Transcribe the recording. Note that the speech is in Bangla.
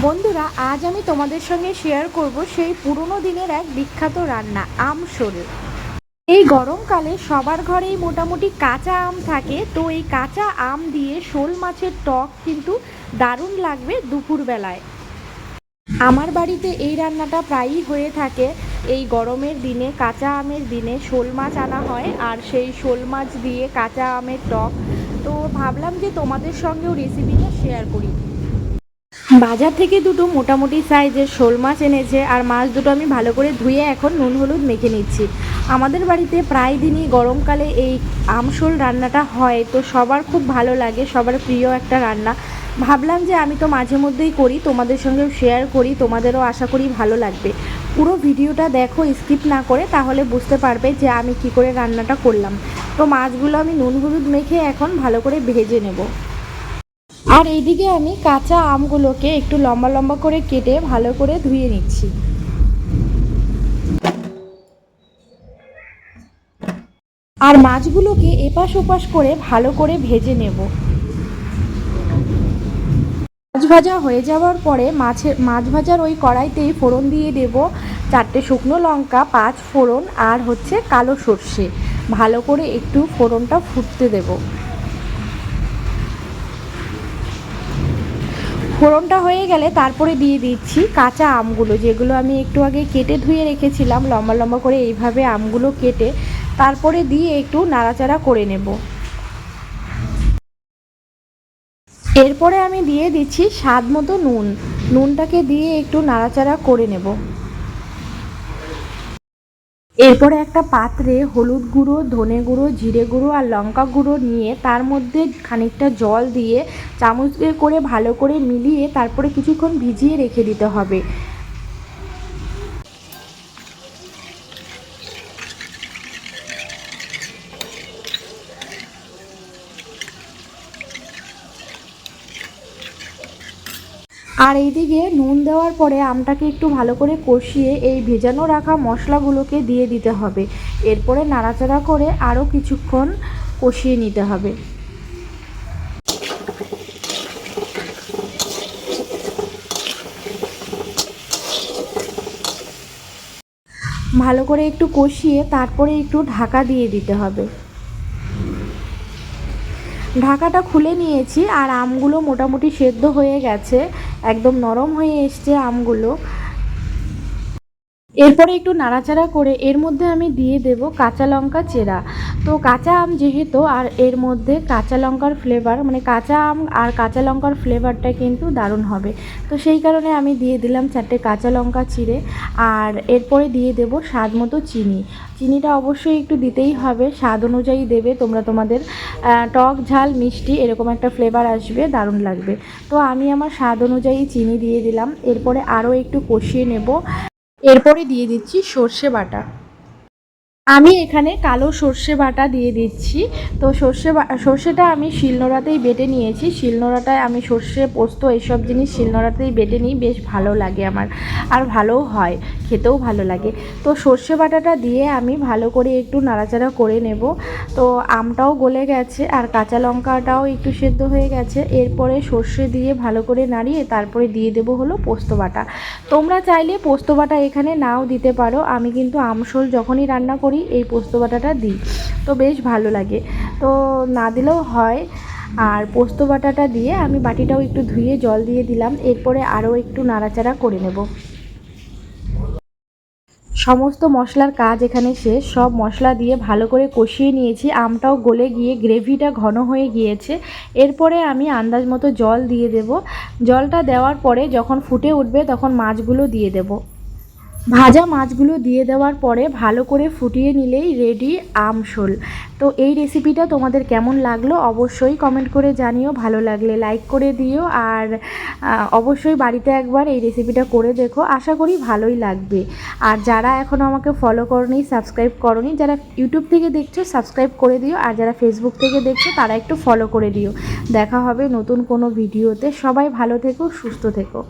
বন্ধুরা, আজ আমি তোমাদের সঙ্গে শেয়ার করব সেই পুরনো দিনের এক বিখ্যাত রান্না আমশোল। এই গরমকালে সবার ঘরেই মোটামুটি কাঁচা আম থাকে, তো এই কাঁচা আম দিয়ে শোল মাছের টক কিন্তু দারুণ লাগবে দুপুরবেলায়। আমার বাড়িতে এই রান্নাটা প্রায়ই হয়ে থাকে। এই গরমের দিনে কাঁচা আমের দিনে শোল মাছ আনা হয়, আর সেই শোল মাছ দিয়ে কাঁচা আমের টক। তো ভাবলাম যে তোমাদের সঙ্গেও রেসিপিটা শেয়ার করি। বাজার থেকে দুটো মোটামুটি সাইজের শোল মাছ এনেছে, আর মাছ দুটো আমি ভালো করে ধুয়ে এখন নুন হলুদ মেখে নিচ্ছি। আমাদের বাড়িতে প্রায় দিনই গরমকালে এই আমশোল রান্নাটা হয়, তো সবার খুব ভালো লাগে, সবার প্রিয় একটা রান্না। ভাবলাম যে আমি তো মাঝে মধ্যেই করি, তোমাদের সঙ্গেও শেয়ার করি, তোমাদেরও আশা করি ভালো লাগবে। পুরো ভিডিওটা দেখো স্কিপ না করে, তাহলে বুঝতে পারবে যে আমি কি করে রান্নাটা করলাম। তো মাছগুলো আমি নুন হলুদ মেখে এখন ভালো করে ভেজে নেব। আর এইদিকে আমি কাঁচা আমগুলোকে একটু লম্বা লম্বা করে কেটে ভালো করে ধুয়ে নিচ্ছি। আর মাছগুলোকে এপাশ ওপাশ করে ভালো করে ভেজে নেব। মাছ ভাজা হয়ে যাওয়ার পরে মাছ ভাজার ওই কড়াইতেই ফোড়ন দিয়ে দেব 4টে শুকনো লঙ্কা, 5 ফোড়ন, আর হচ্ছে কালো সর্ষে। ভালো করে একটু ফোড়নটা ফুটতে দেব। ফোড়নটা হয়ে গেলে তারপরে দিয়ে দিচ্ছি কাঁচা আমগুলো, যেগুলো আমি একটু আগে কেটে ধুয়ে রেখেছিলাম লম্বা লম্বা করে, এইভাবে আমগুলো কেটে তারপরে দিয়ে একটু নাড়াচাড়া করে নেব। এরপরে আমি দিয়ে দিচ্ছি স্বাদ মতো নুন। নুনটাকে দিয়ে একটু নাড়াচাড়া করে নেব। এরপরে একটা পাত্রে হলুদ গুঁড়ো, ধনে গুঁড়ো, জিরে গুঁড়ো আর লঙ্কা গুঁড়ো নিয়ে তার মধ্যে খানিকটা জল দিয়ে চামচ দিয়ে করে ভালো করে মিলিয়ে তারপরে কিছুক্ষণ ভিজিয়ে রেখে দিতে হবে। আর এইদিকে নুন দেওয়ার পরে আমটাকে একটু ভালো করে কষিয়ে এই ভেজানো রাখা মশলাগুলোকে দিয়ে দিতে হবে। এরপরে নাড়াচাড়া করে আরও কিছুক্ষণ কষিয়ে নিতে হবে। ভালো করে একটু কষিয়ে তারপরে একটু ঢাকা দিয়ে দিতে হবে। ঢাকাটা খুলে নিয়েছি, আর আমগুলো মোটামুটি সেদ্ধ হয়ে গেছে, একদম নরম হয়ে এসছে আমগুলো। এরপরে একটু নাড়াচাড়া করে এর মধ্যে আমি দিয়ে দেব কাঁচা লঙ্কা চেরা। তো কাঁচা আম যেহেতু, আর এর মধ্যে কাঁচা লঙ্কার ফ্লেভার, মানে কাঁচা আম আর কাঁচা লঙ্কার ফ্লেভারটা কিন্তু দারুণ হবে। তো সেই কারণে আমি দিয়ে দিলাম 4টে কাঁচা লঙ্কা চিড়ে। আর এরপরে দিয়ে দেব স্বাদ মতো চিনি। চিনিটা অবশ্যই একটু দিতেই হবে, স্বাদ অনুযায়ী দেবে তোমরা, তোমাদের টক ঝাল মিষ্টি এরকম একটা ফ্লেভার আসবে, দারুণ লাগবে। তো আমি আমার স্বাদ অনুযায়ী চিনি দিয়ে দিলাম। এরপরে আরও একটু কষিয়ে নেব। এরপরে দিয়ে দিচ্ছি সর্ষে বাটা। আমি এখানে কালো সর্ষে বাটা দিয়ে দিচ্ছি। তো সর্ষেটা আমি শিলনোড়াতেই বেটে নিয়েছি। শিলনোড়াটায় আমি সর্ষে, পোস্ত এইসব জিনিস শিলনোড়াতেই বেটে নিই, বেশ ভালো লাগে আমার, আর ভালোও হয়, খেতেও ভালো লাগে। তো সর্ষে বাটাটা দিয়ে আমি ভালো করে একটু নাড়াচাড়া করে নেব। তো আমটাও গলে গেছে আর কাঁচা লঙ্কাটাও একটু সেদ্ধ হয়ে গেছে। এরপরে সর্ষে দিয়ে ভালো করে নাড়িয়ে তারপরে দিয়ে দেবো হলো পোস্ত বাটা। তোমরা চাইলে পোস্ত বাটা এখানে নাও দিতে পারো, আমি কিন্তু আমশোল যখনই রান্না করি এই পোস্ত বাটাটা দিই, তো বেশ ভালো লাগে। তো না দিলেও হয়। আর পোস্ত বাটাটা দিয়ে আমি বাটিটাও একটু ধুয়ে জল দিয়ে দিলাম। এরপরে আরও একটু নাড়াচাড়া করে নেব। সমস্ত মশলার কাজ এখানে শেষ, সব মশলা দিয়ে ভালো করে কষিয়ে নিয়েছি, আমটাও গলে গিয়ে গ্রেভিটা ঘন হয়ে গিয়েছে। এরপরে আমি আন্দাজ মতো জল দিয়ে দেব। জলটা দেওয়ার পরে যখন ফুটে উঠবে তখন মাছগুলো দিয়ে দেব। ভাজা মাছগুলো দিয়ে দেওয়ার পরে ভালো করে ফুটিয়ে নিলেই রেডি আমশোল। তো এই রেসিপিটা তোমাদের কেমন লাগলো অবশ্যই কমেন্ট করে জানিও, ভালো লাগলে লাইক করে দিও, আর অবশ্যই বাড়িতে একবার এই রেসিপিটা করে দেখো, আশা করি ভালোই লাগবে। আর যারা এখনও আমাকে ফলো করনি, সাবস্ক্রাইব করনি, যারা ইউটিউব থেকে দেখছো সাবস্ক্রাইব করে দিও, আর যারা ফেসবুক থেকে দেখছো তারা একটু ফলো করে দিও। দেখা হবে নতুন কোনো ভিডিওতে। সবাই ভালো থেকো, সুস্থ থেকো।